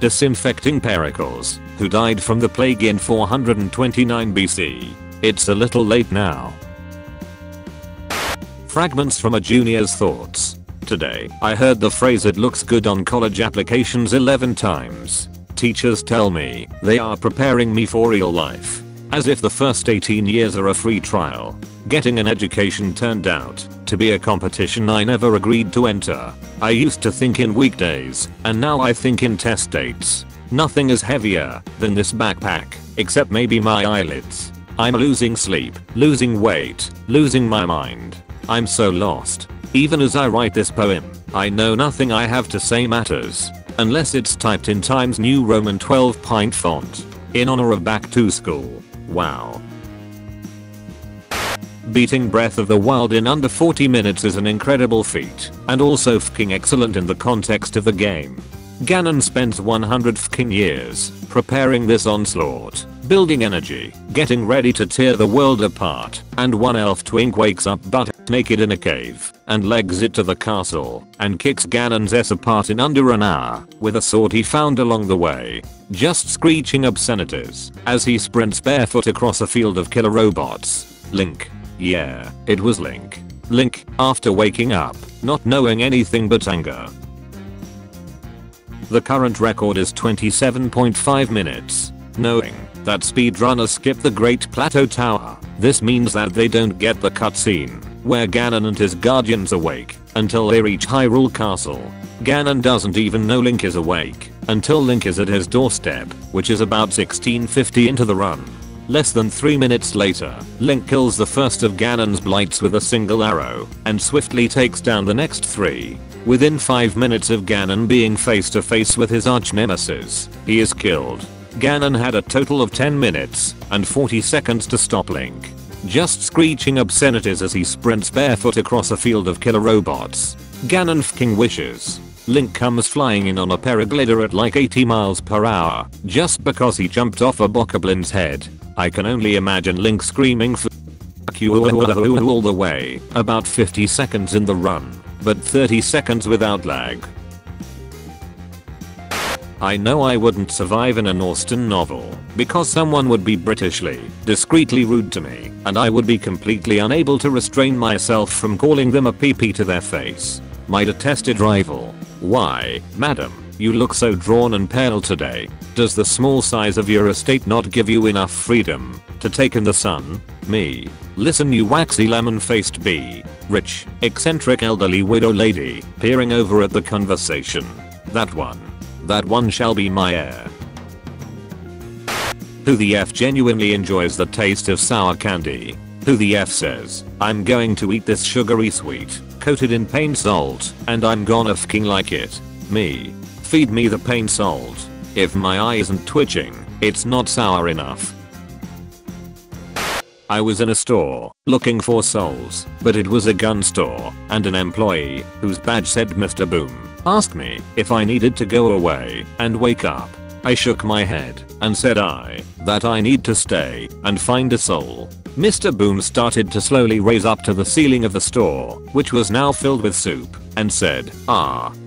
disinfecting Pericles, who died from the plague in 429 BC. It's a little late now. Fragments from a junior's thoughts. Today, I heard the phrase "it looks good on college applications" 11 times. Teachers tell me they are preparing me for real life. As if the first 18 years are a free trial. Getting an education turned out to be a competition I never agreed to enter. I used to think in weekdays, and now I think in test dates. Nothing is heavier than this backpack, except maybe my eyelids. I'm losing sleep, losing weight, losing my mind. I'm so lost. Even as I write this poem, I know nothing I have to say matters, unless it's typed in Times New Roman 12-point font. In honor of back to school. Wow. Beating Breath of the Wild in under 40 minutes is an incredible feat, and also fking excellent in the context of the game. Ganon spends 100 fking years preparing this onslaught, building energy, getting ready to tear the world apart, and one elf twink wakes up butt naked in a cave, and legs it to the castle, and kicks Ganon's ass apart in under an hour, with a sword he found along the way. Just screeching obscenities, as he sprints barefoot across a field of killer robots. Link. Yeah, it was Link. Link, after waking up, not knowing anything but anger. The current record is 27.5 minutes. Knowing that speedrunners skip the Great Plateau Tower, this means that they don't get the cutscene where Ganon and his guardians awake until they reach Hyrule Castle. Ganon doesn't even know Link is awake until Link is at his doorstep, which is about 1650 into the run. Less than 3 minutes later, Link kills the first of Ganon's blights with a single arrow, and swiftly takes down the next 3. Within 5 minutes of Ganon being face to face with his arch nemesis, he is killed. Ganon had a total of 10 minutes and 40 seconds to stop Link. Just screeching obscenities as he sprints barefoot across a field of killer robots. Ganon fking wishes. Link comes flying in on a paraglider at like 80 miles per hour, just because he jumped off a bokoblin's head. I can only imagine Link screaming "Fuck you" all the way, about 50 seconds in the run, but 30 seconds without lag. I know I wouldn't survive in an Austen novel, because someone would be Britishly, discreetly rude to me, and I would be completely unable to restrain myself from calling them a PP to their face. My detested rival. Why, madam, you look so drawn and pale today. Does the small size of your estate not give you enough freedom to take in the sun? Me. Listen, you waxy lemon-faced bee. Rich, eccentric elderly widow lady, peering over at the conversation. That one shall be my heir. Who the F genuinely enjoys the taste of sour candy? Who the F says, I'm going to eat this sugary sweet, coated in paint salt, and I'm gonna fking like it? Me. Feed me the paint salt. If my eye isn't twitching, it's not sour enough. I was in a store, looking for souls, but it was a gun store, and an employee, whose badge said Mr. Boom, asked me if I needed to go away and wake up. I shook my head and said that I need to stay and find a soul. Mr. Boom started to slowly raise up to the ceiling of the store, which was now filled with soup, and said,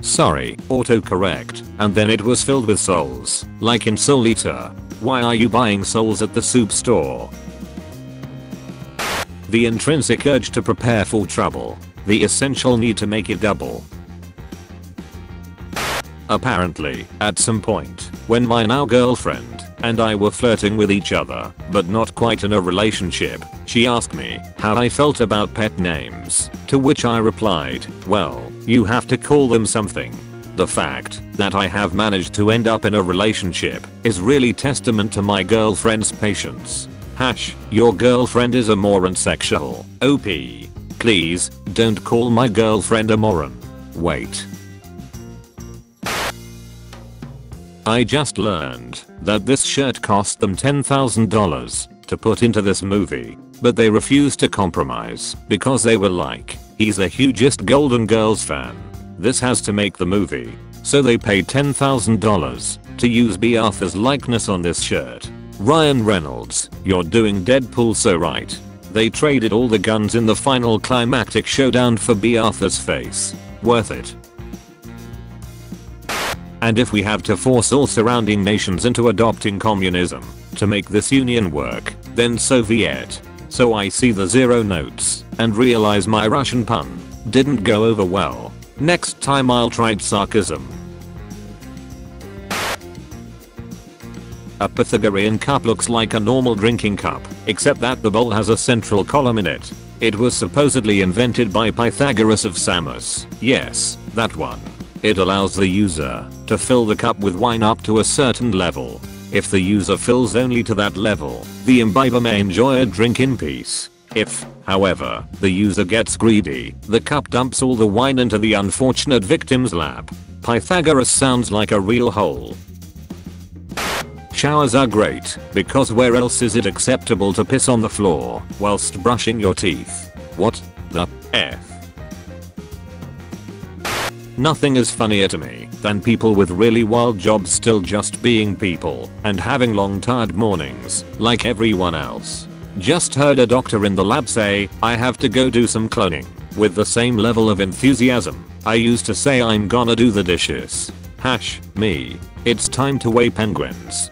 sorry, autocorrect, and then it was filled with souls, like in Soul Eater. Why are you buying souls at the soup store? The intrinsic urge to prepare for trouble. The essential need to make it double. Apparently, at some point, when my now girlfriend and I were flirting with each other, but not quite in a relationship, she asked me how I felt about pet names, to which I replied, well, you have to call them something. The fact that I have managed to end up in a relationship is really testament to my girlfriend's patience. Your girlfriend is a moron sexual. OP. Please, don't call my girlfriend a moron. Wait. I just learned that this shirt cost them $10,000 to put into this movie, but they refused to compromise because they were like, he's the hugest Golden Girls fan. This has to make the movie. So they paid $10,000 to use B. Arthur's likeness on this shirt. Ryan Reynolds, you're doing Deadpool so right. They traded all the guns in the final climactic showdown for B. Arthur's face. Worth it. And if we have to force all surrounding nations into adopting communism to make this union work, then so be it. So I see the zero notes and realize my Russian pun didn't go over well. Next time I'll try sarcasm. A Pythagorean cup looks like a normal drinking cup, except that the bowl has a central column in it. It was supposedly invented by Pythagoras of Samos. Yes, that one. It allows the user to fill the cup with wine up to a certain level. If the user fills only to that level, the imbiber may enjoy a drink in peace. If, however, the user gets greedy, the cup dumps all the wine into the unfortunate victim's lap. Pythagoras sounds like a real hole. Showers are great, because where else is it acceptable to piss on the floor whilst brushing your teeth? What the F? Nothing is funnier to me than people with really wild jobs still just being people and having long tired mornings like everyone else. Just heard a doctor in the lab say, I have to go do some cloning, with the same level of enthusiasm I used to say I'm gonna do the dishes. Me. It's time to weigh penguins.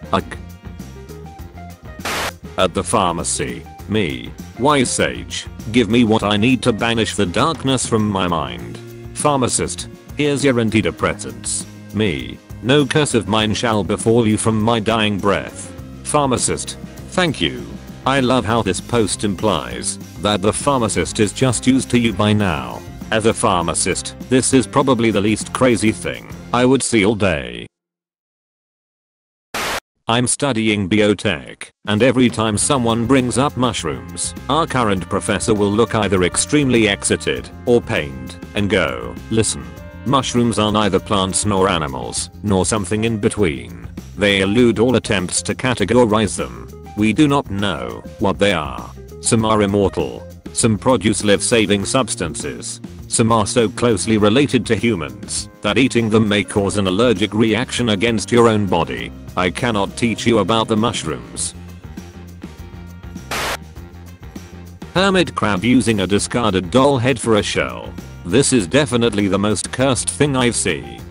At the pharmacy. Me. Wise sage. Give me what I need to banish the darkness from my mind. Pharmacist. Here's your antidepressants. Me. No curse of mine shall befall you from my dying breath. Pharmacist. Thank you. I love how this post implies that the pharmacist is just used to you by now. As a pharmacist, this is probably the least crazy thing I would see all day. I'm studying biotech, and every time someone brings up mushrooms, our current professor will look either extremely excited or pained and go, listen. Mushrooms are neither plants nor animals, nor something in between. They elude all attempts to categorize them. We do not know what they are. Some are immortal. Some produce life-saving substances. Some are so closely related to humans that eating them may cause an allergic reaction against your own body. I cannot teach you about the mushrooms. Hermit crab using a discarded doll head for a shell. This is definitely the most cursed thing I've seen.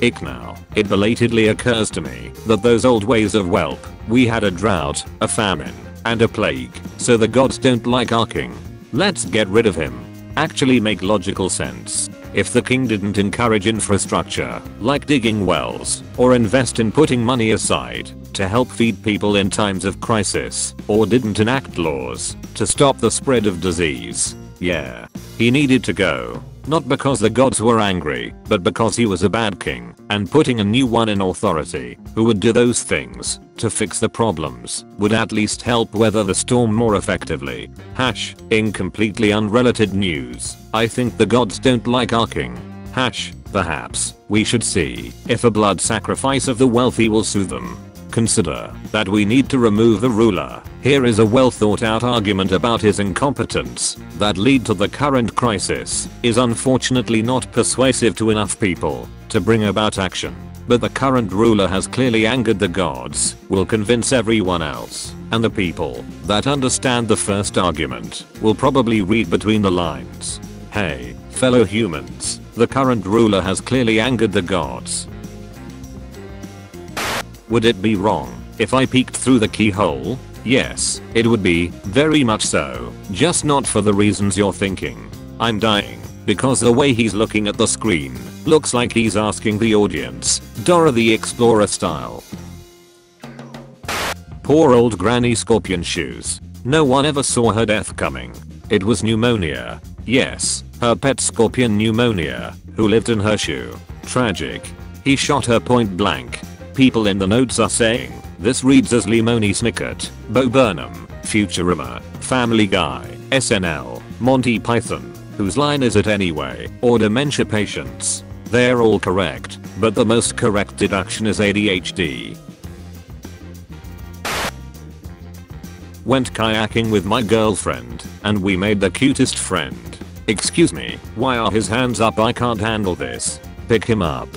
Ick now. It belatedly occurs to me that those old ways of whelp, we had a drought, a famine, and a plague, so the gods don't like our king. Let's get rid of him. Actually make logical sense. If the king didn't encourage infrastructure, like digging wells, or invest in putting money aside to help feed people in times of crisis, or didn't enact laws to stop the spread of disease, yeah, he needed to go. Not because the gods were angry, but because he was a bad king, and putting a new one in authority who would do those things to fix the problems would at least help weather the storm more effectively. In completely unrelated news, I think the gods don't like our king. Perhaps we should see if a blood sacrifice of the wealthy will soothe them. Consider that we need to remove the ruler. Here is a well thought out argument about his incompetence that lead to the current crisis is unfortunately not persuasive to enough people to bring about action. But the current ruler has clearly angered the gods, will convince everyone else, and the people that understand the first argument will probably read between the lines. Hey, fellow humans, the current ruler has clearly angered the gods. Would it be wrong if I peeked through the keyhole? Yes, it would be, very much so, just not for the reasons you're thinking. I'm dying because the way he's looking at the screen looks like he's asking the audience, Dora the Explorer style. Poor old Granny Scorpion Shoes. No one ever saw her death coming. It was pneumonia. Yes, her pet scorpion Pneumonia, who lived in her shoe. Tragic. He shot her point blank. People in the notes are saying, this reads as Lemony Snicket, Bo Burnham, Futurama, Family Guy, SNL, Monty Python, whose line is it anyway, or dementia patients. They're all correct, but the most correct deduction is ADHD. Went kayaking with my girlfriend, and we made the cutest friend. Excuse me, why are his hands up? I can't handle this. Pick him up.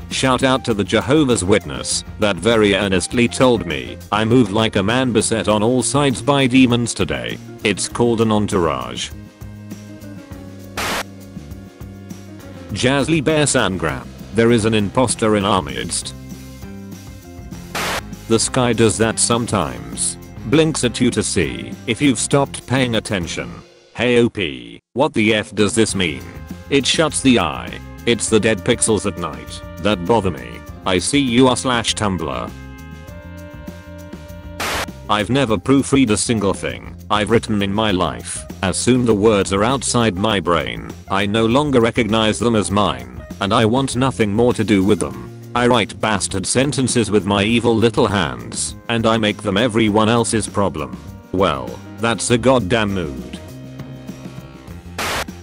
Shout out to the Jehovah's Witness that very earnestly told me I moved like a man beset on all sides by demons today. It's called an entourage. Jazzly Bear Sangram. There is an imposter in our midst. The sky does that sometimes. Blinks at you to see if you've stopped paying attention. Hey OP, what the F does this mean? It shuts the eye. It's the dead pixels at night that bother me. I see you /Tumblr. I've never proofread a single thing I've written in my life. As soon the words are outside my brain, I no longer recognize them as mine, and I want nothing more to do with them. I write bastard sentences with my evil little hands, and I make them everyone else's problem. Well, that's a goddamn mood.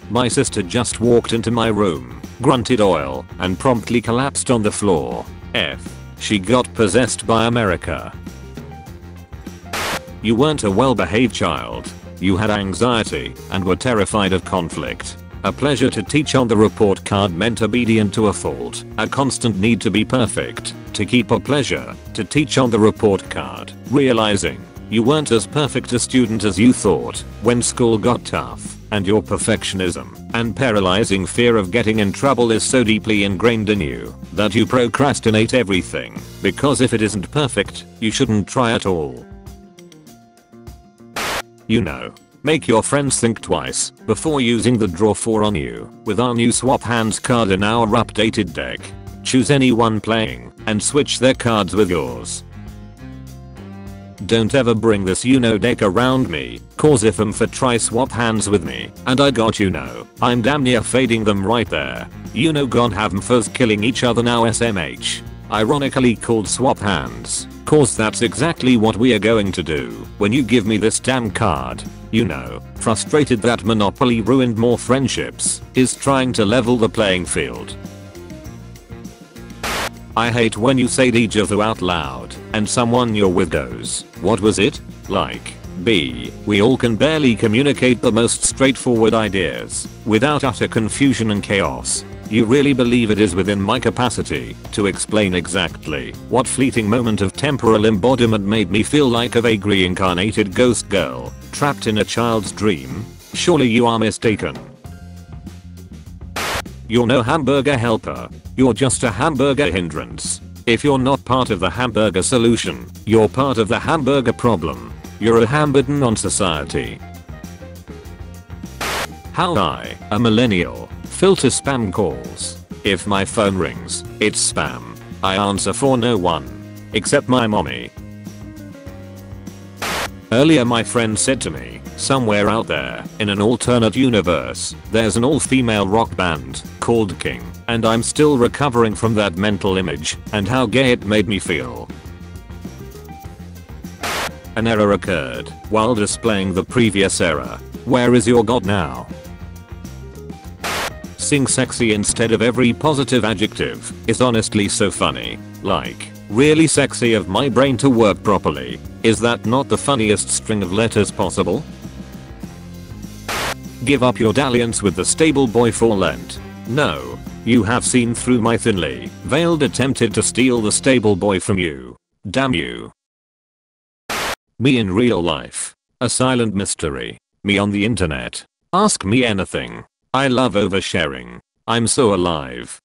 My sister just walked into my room, grunted oil, and promptly collapsed on the floor. She got possessed by America. You weren't a well-behaved child. You had anxiety and were terrified of conflict. A pleasure to teach on the report card meant obedient to a fault. A constant need to be perfect. To keep a pleasure to teach on the report card. Realizing you weren't as perfect a student as you thought when school got tough. And your perfectionism and paralyzing fear of getting in trouble is so deeply ingrained in you that you procrastinate everything. Because if it isn't perfect, you shouldn't try at all. You know, make your friends think twice before using the draw 4 on you. With our new swap hands card in our updated deck, choose anyone playing and switch their cards with yours. Don't ever bring this deck around me, cause if for try swap hands with me, and I got I'm damn near fading them right there. Gone have 'em first killing each other now SMH. Ironically called swap hands, cause that's exactly what we are going to do when you give me this damn card. Frustrated that Monopoly ruined more friendships, is trying to level the playing field. I hate when you say deja vu out loud and someone you're with goes, what was it? Like, B, we all can barely communicate the most straightforward ideas without utter confusion and chaos. You really believe it is within my capacity to explain exactly what fleeting moment of temporal embodiment made me feel like a vague reincarnated ghost girl trapped in a child's dream? Surely you are mistaken. You're no hamburger helper. You're just a hamburger hindrance. If you're not part of the hamburger solution, you're part of the hamburger problem. You're a hamburden on society. How I, a millennial, filter spam calls. If my phone rings, it's spam. I answer for no one. Except my mommy. Earlier my friend said to me, somewhere out there, in an alternate universe, there's an all-female rock band called King, and I'm still recovering from that mental image and how gay it made me feel. An error occurred while displaying the previous error. Where is your god now? Sing sexy instead of every positive adjective is honestly so funny. Like, really sexy of my brain to work properly. Is that not the funniest string of letters possible? Give up your dalliance with the stable boy for Lent. No. You have seen through my thinly veiled attempted to steal the stable boy from you. Damn you. Me in real life. A silent mystery. Me on the internet. Ask me anything. I love oversharing. I'm so alive.